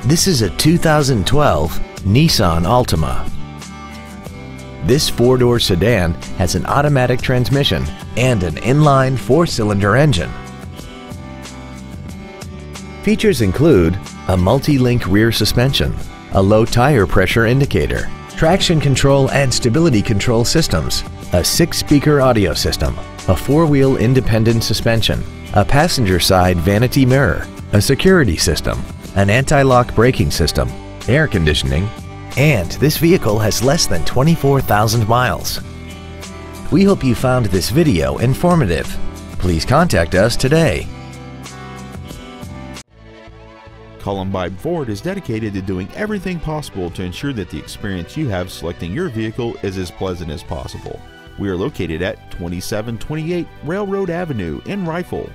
This is a 2012 Nissan Altima. This four-door sedan has an automatic transmission and an inline four-cylinder engine. Features include a multi-link rear suspension, a low tire pressure indicator, traction control and stability control systems, a 6-speaker audio system, a four-wheel independent suspension, a passenger side vanity mirror, a security system, an anti-lock braking system, air conditioning, and this vehicle has less than 24,000 miles. We hope you found this video informative. Please contact us today. Columbine Ford is dedicated to doing everything possible to ensure that the experience you have selecting your vehicle is as pleasant as possible. We are located at 2728 Railroad Avenue in Rifle.